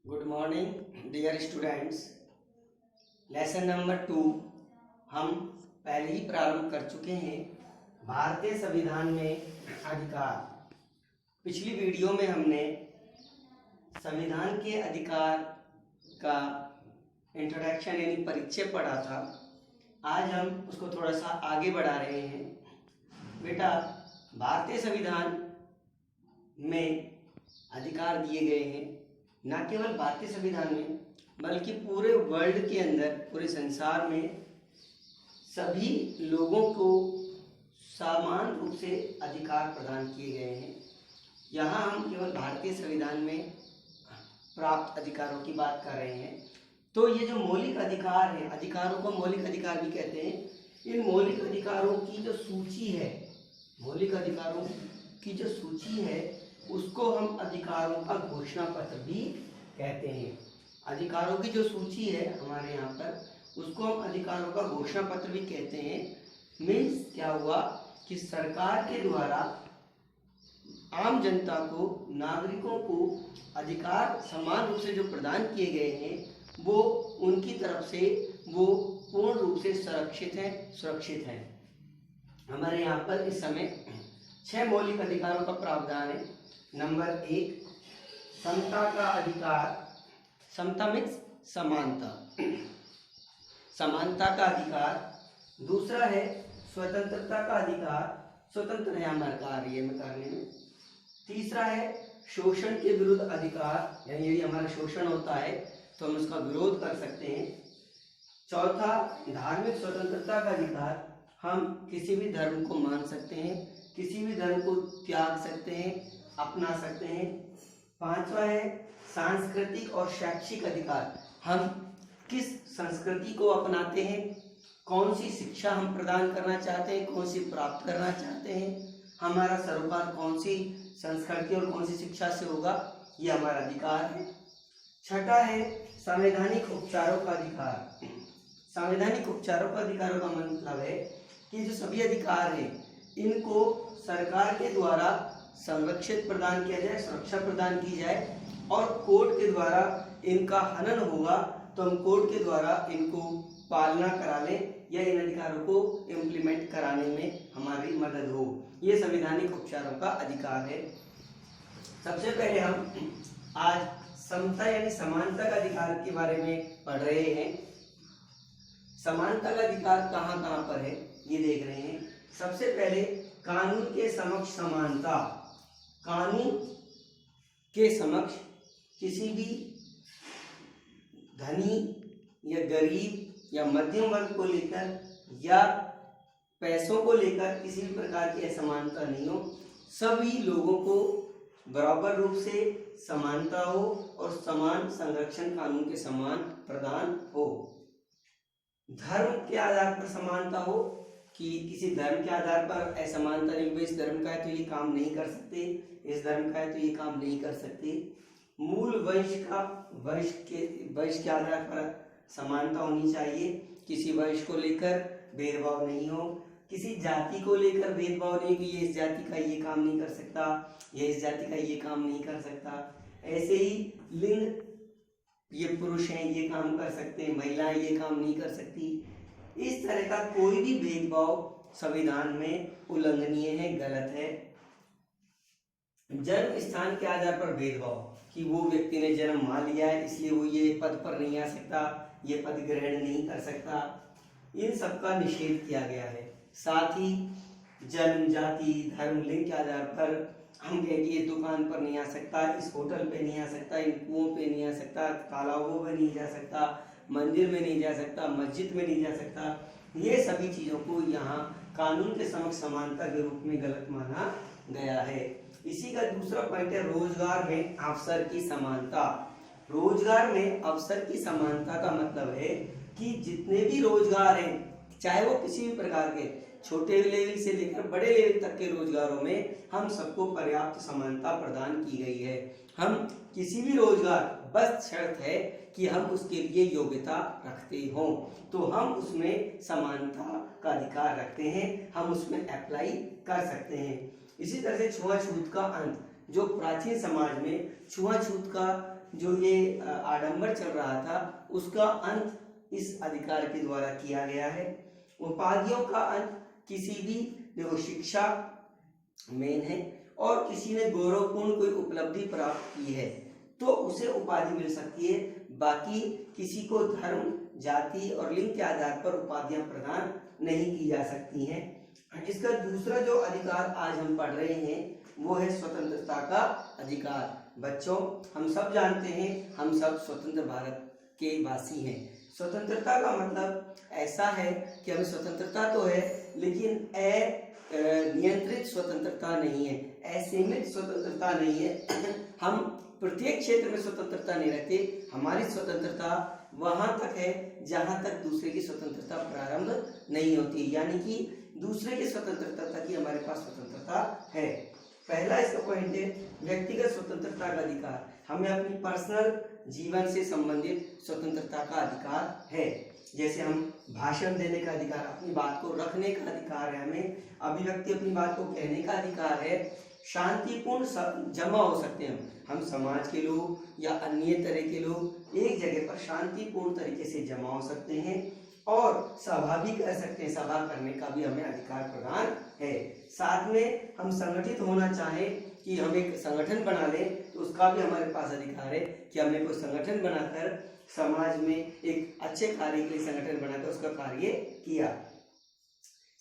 Good morning dear students. Lesson number 2 हम पहले ही प्रारंभ कर चुके हैं। भारतीय संविधान में अधिकार। पिछली वीडियो में हमने संविधान के अधिकार का इंट्रोडक्शन यानी परिचय पढ़ा था। आज हम उसको थोड़ा सा आगे बढ़ा रहे हैं। बेटा, भारतीय संविधान में अधिकार दिए गए हैं, न केवल भारतीय संविधान में बल्कि पूरे वर्ल्ड के अंदर, पूरे संसार में सभी लोगों को समान रूप से अधिकार प्रदान किए गए हैं। यहाँ हम केवल भारतीय संविधान में प्राप्त अधिकारों की बात कर रहे हैं। तो ये जो मौलिक अधिकार हैं, अधिकारों को मौलिक अधिकार भी कहते हैं। इन मौलिक अधिकारों की जो सूची है, मौलिक अधिकारों की जो सूची है उसको हम अधिकारों का घोषणा पत्र भी कहते हैं। अधिकारों की जो सूची है हमारे यहाँ पर, उसको हम अधिकारों का घोषणा पत्र भी कहते हैं। मीन्स क्या हुआ कि सरकार के द्वारा आम जनता को, नागरिकों को अधिकार समान रूप से जो प्रदान किए गए हैं वो उनकी तरफ से वो पूर्ण रूप से सुरक्षित है। हमारे यहाँ पर इस समय 6 मौलिक अधिकारों का प्रावधान है। नंबर 1, समता का अधिकार। समता मीन्स समानता, समानता का अधिकार। दूसरा है स्वतंत्रता का अधिकार, स्वतंत्र है हमारा कार्य में करने में। तीसरा है शोषण के विरुद्ध अधिकार, यानी यदि हमारा शोषण होता है तो हम उसका विरोध कर सकते हैं। चौथा, धार्मिक स्वतंत्रता का अधिकार, हम किसी भी धर्म को मान सकते हैं, किसी भी धर्म को त्याग सकते हैं, अपना सकते हैं। पांचवा है सांस्कृतिक और शैक्षिक अधिकार, हम किस संस्कृति को अपनाते हैं, कौन सी शिक्षा हम प्रदान करना चाहते हैं, कौन सी प्राप्त करना चाहते हैं, हमारा सरोकार कौन सी संस्कृति और कौन सी शिक्षा से होगा, ये हमारा अधिकार है। छठा है संवैधानिक उपचारों का अधिकार। संवैधानिक उपचारों का अधिकारों का मतलब है कि जो सभी अधिकार हैं इनको सरकार के द्वारा संरक्षित प्रदान किया जाए, सुरक्षा प्रदान की जाए, और कोर्ट के द्वारा इनका हनन होगा तो हम कोर्ट के द्वारा इनको पालना करा लें या इन अधिकारों को इम्प्लीमेंट कराने में हमारी मदद हो। ये संवैधानिक उपचारों का अधिकार है। सबसे पहले हम आज समता यानी समानता का अधिकार के बारे में पढ़ रहे हैं। समानता का अधिकार कहाँ कहाँ पर है ये देख रहे हैं। सबसे पहले कानून के समक्ष समानता। कानून के समक्ष किसी भी धनी या गरीब या मध्यम वर्ग को लेकर या पैसों को लेकर किसी भी प्रकार की असमानता नहीं हो, सभी लोगों को बराबर रूप से समानता हो और समान संरक्षण कानून के समान प्रदान हो। धर्म के आधार पर समानता हो कि किसी धर्म के आधार पर असमानता नहीं, इस धर्म का है तो ये काम नहीं कर सकते, इस धर्म का है तो ये काम नहीं कर सकते। मूल वंश के आधार पर समानता होनी चाहिए। किसी वंश को लेकर भेदभाव नहीं हो, किसी जाति को लेकर भेदभाव नहीं कि ये इस जाति का ये काम नहीं कर सकता, ये इस जाति का ये काम नहीं कर सकता। ऐसे ही लिंग, ये पुरुष हैं ये काम कर सकते हैं, महिलाएं ये काम नहीं कर सकती। इस तरह का कोई भी भेदभाव संविधान में उल्लंघनीय है, गलत है। जन्म स्थान के आधार पर भेदभाव कि वो व्यक्ति ने जन्म मान लिया है इसलिए वो ये पद पर नहीं आ सकता, ये पद ग्रहण नहीं कर सकता, इन सब का निषेध किया गया है। साथ ही जन्म, जाति, धर्म, लिंग के आधार पर हम कहें कि ये दुकान पर नहीं आ सकता, इस होटल पे नहीं आ सकता, इन कुओं पे नहीं आ सकता, तालाबों में नहीं जा सकता, मंदिर में नहीं जा सकता, मस्जिद में नहीं जा सकता, ये सभी चीज़ों को यहाँ कानून के समक्ष समानता के रूप में गलत माना गया है। इसी का दूसरा पॉइंट है रोजगार में अवसर की समानता। रोजगार में अवसर की समानता का मतलब है कि जितने भी रोजगार हैं, चाहे वो किसी भी प्रकार के, छोटे लेवल से लेकर बड़े लेवल तक के रोजगारों में हम सबको पर्याप्त समानता प्रदान की गई है। हम किसी भी रोजगार, बस शर्त है कि हम उसके लिए योग्यता रखते हों, तो हम उसमें समानता का अधिकार रखते हैं, हम उसमें अप्लाई कर सकते हैं। इसी तरह से छुआछूत का अंत, जो प्राचीन समाज में छुआछूत का जो ये आडंबर चल रहा था उसका अंत इस अधिकार के द्वारा किया गया है। उपाधियों का अंत किसी भी, देखो शिक्षा मेन है, और किसी ने गौरवपूर्ण कोई उपलब्धि प्राप्त की है तो उसे उपाधि मिल सकती है। बाकी किसी को धर्म, जाति और लिंग के आधार पर उपाधियां प्रदान नहीं की जा सकती हैं। इसका दूसरा जो अधिकार आज हम पढ़ रहे हैं वो है स्वतंत्रता का अधिकार। बच्चों, हम सब जानते हैं, हम सब स्वतंत्र भारत के वासी हैं। स्वतंत्रता का मतलब ऐसा है कि हमें स्वतंत्रता तो है लेकिन नियंत्रित स्वतंत्रता नहीं है, असीमित स्वतंत्रता नहीं है। हम प्रत्येक क्षेत्र में स्वतंत्रता नहीं रखते। हमारी स्वतंत्रता वहां तक है जहां तक दूसरे की स्वतंत्रता प्रारंभ नहीं होती, यानी कि दूसरे की स्वतंत्रता तक ही हमारे पास स्वतंत्रता है। पहला इसका पॉइंट है व्यक्तिगत स्वतंत्रता का अधिकार। हमें अपनी पर्सनल जीवन से संबंधित स्वतंत्रता का अधिकार है। जैसे हम भाषण देने का अधिकार, अपनी बात को रखने का अधिकार है, हमें अभिव्यक्ति अपनी बात को कहने का अधिकार है, शांतिपूर्ण जमा हो सकते हैं हम समाज के लोग या अन्य तरह के लोग एक जगह पर शांतिपूर्ण तरीके से जमा हो सकते हैं और सभा भी कर सकते हैं, सभा करने का भी हमें अधिकार प्रदान है। साथ में हम संगठित होना चाहें कि हम एक संगठन बना लें तो उसका भी हमारे पास अधिकार है कि हमने कोई संगठन बनाकर समाज में एक अच्छे कार्य के लिए संगठन बनाकर उसका कार्य किया।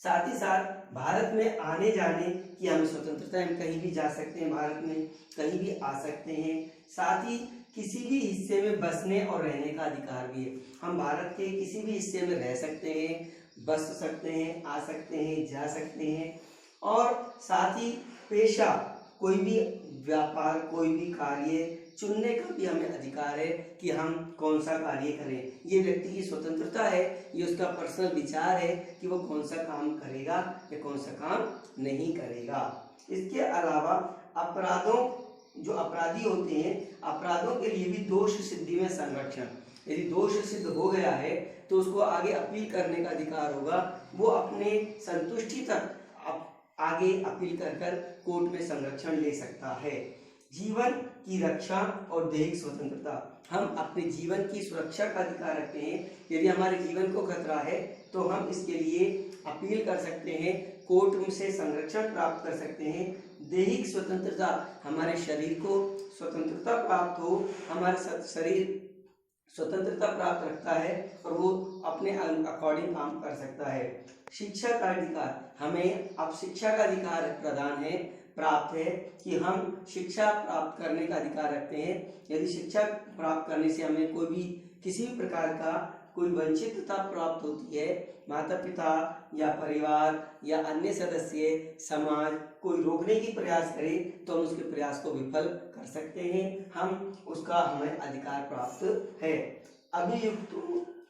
साथ ही साथ भारत में आने जाने की हमें स्वतंत्रता है, हम कहीं भी जा सकते हैं, भारत में कहीं भी आ सकते हैं। साथ ही किसी भी हिस्से में बसने और रहने का अधिकार भी है। हम भारत के किसी भी हिस्से में रह सकते हैं, बस सकते हैं, आ सकते हैं, जा सकते हैं। और साथ ही पेशा, कोई भी व्यापार, कोई भी कार्य चुनने का भी हमें अधिकार है कि हम कौन सा कार्य करें। ये व्यक्ति की स्वतंत्रता है, ये उसका पर्सनल विचार है कि वो कौन सा काम करेगा या कौन सा काम नहीं करेगा। इसके अलावा अपराधों, जो अपराधी होते हैं, अपराधों के लिए भी दोष सिद्धि में संरक्षण। यदि दोष सिद्ध हो गया है तो उसको आगे अपील करने का अधिकार होगा। वो अपने संतुष्टि तक आगे अपील कर कोर्ट में संरक्षण ले सकता है। जीवन की रक्षा और दैहिक स्वतंत्रता, हम अपने जीवन की सुरक्षा का अधिकार रखते हैं। यदि हमारे जीवन को खतरा है तो हम इसके लिए अपील कर सकते हैं, कोर्ट से संरक्षण प्राप्त कर सकते हैं। दैहिक स्वतंत्रता, हमारे शरीर को स्वतंत्रता प्राप्त हो, हमारा शरीर स्वतंत्रता प्राप्त रखता है और वो अपने अकॉर्डिंग काम कर सकता है। शिक्षा का अधिकार, हमें अब शिक्षा का अधिकार प्रदान है, प्राप्त है कि हम शिक्षा प्राप्त करने का अधिकार रखते हैं। यदि शिक्षा प्राप्त करने से हमें कोई भी किसी भी प्रकार का कोई वंचितता प्राप्त होती है, माता पिता या परिवार या अन्य सदस्य समाज कोई रोकने की प्रयास करे तो हम उसके प्रयास को विफल कर सकते हैं, हम उसका हमें अधिकार प्राप्त है। अभियुक्त,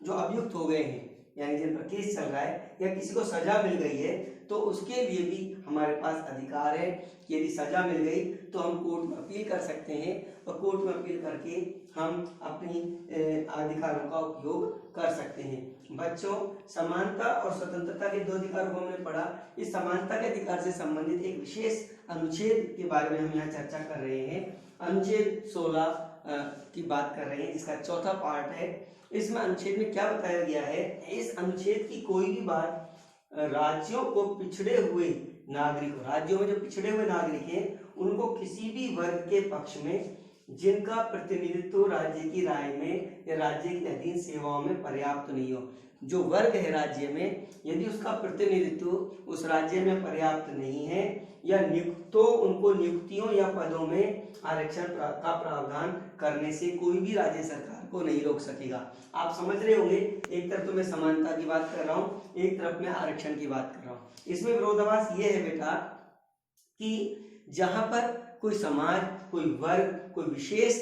जो अभियुक्त हो गए हैं यानी जिन पर केस चल रहा है या किसी को सजा मिल गई है तो उसके लिए भी हमारे पास अधिकार है। यदि सजा मिल गई तो हम कोर्ट में अपील कर सकते हैं और कोर्ट में अपील करके हम अपनी अधिकारों का उपयोग कर सकते हैं। बच्चों, समानता और स्वतंत्रता के दो अधिकारों को हमने पढ़ा। इस समानता के अधिकार से संबंधित एक विशेष अनुच्छेद के बारे में हम यहाँ चर्चा कर रहे हैं। अनुच्छेद 16 की बात कर रहे हैं, जिसका चौथा पार्ट है। इसमें अनुच्छेद में क्या बताया गया है, इस अनुच्छेद की कोई भी बात राज्यों को पिछड़े हुए नागरिकों, राज्यों में जो पिछड़े हुए नागरिक हैं उनको किसी भी वर्ग के पक्ष में जिनका प्रतिनिधित्व राज्य की राय में या राज्य की अधीन सेवाओं में पर्याप्त नहीं हो, जो वर्ग है राज्य में, यदि उसका प्रतिनिधित्व उस राज्य में पर्याप्त नहीं है या नियुक्तों, उनको नियुक्तियों या पदों में आरक्षण का प्रावधान करने से कोई भी राज्य सरकार को नहीं रोक सकेगा। आप समझ रहे होंगे, एक तरफ तो मैं समानता की बात कर रहा हूँ, एक तरफ मैं आरक्षण की बात कर रहा हूँ। इसमें विरोधाभास ये है बेटा कि जहां पर कोई समाज, कोई वर्ग, कोई विशेष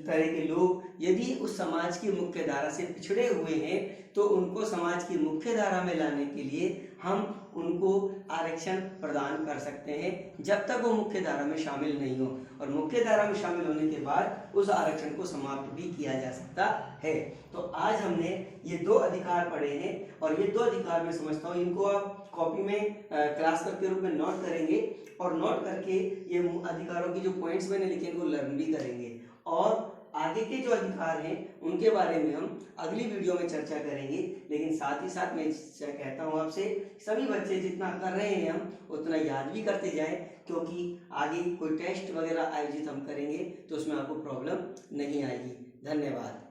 तरह के लोग यदि उस समाज की मुख्य धारा से पिछड़े हुए हैं तो उनको समाज की मुख्य धारा में लाने के लिए हम उनको आरक्षण प्रदान कर सकते हैं जब तक वो मुख्य धारा में शामिल नहीं हो, और मुख्य धारा में शामिल होने के बाद उस आरक्षण को समाप्त भी किया जा सकता है। तो आज हमने ये दो अधिकार पढ़े हैं और ये दो अधिकार मैं समझता हूँ इनको आप कॉपी में क्लास वर्क के रूप में नोट करेंगे और नोट करके ये अधिकारों की जो पॉइंट्स मैंने लिखे इनको लर्न भी करेंगे और आगे के जो अधिकार हैं उनके बारे में हम अगली वीडियो में चर्चा करेंगे। लेकिन साथ ही साथ मैं कहता हूँ आपसे, सभी बच्चे जितना कर रहे हैं हम उतना याद भी करते जाएं, क्योंकि आगे कोई टेस्ट वगैरह आयोजित हम करेंगे तो उसमें आपको प्रॉब्लम नहीं आएगी। धन्यवाद।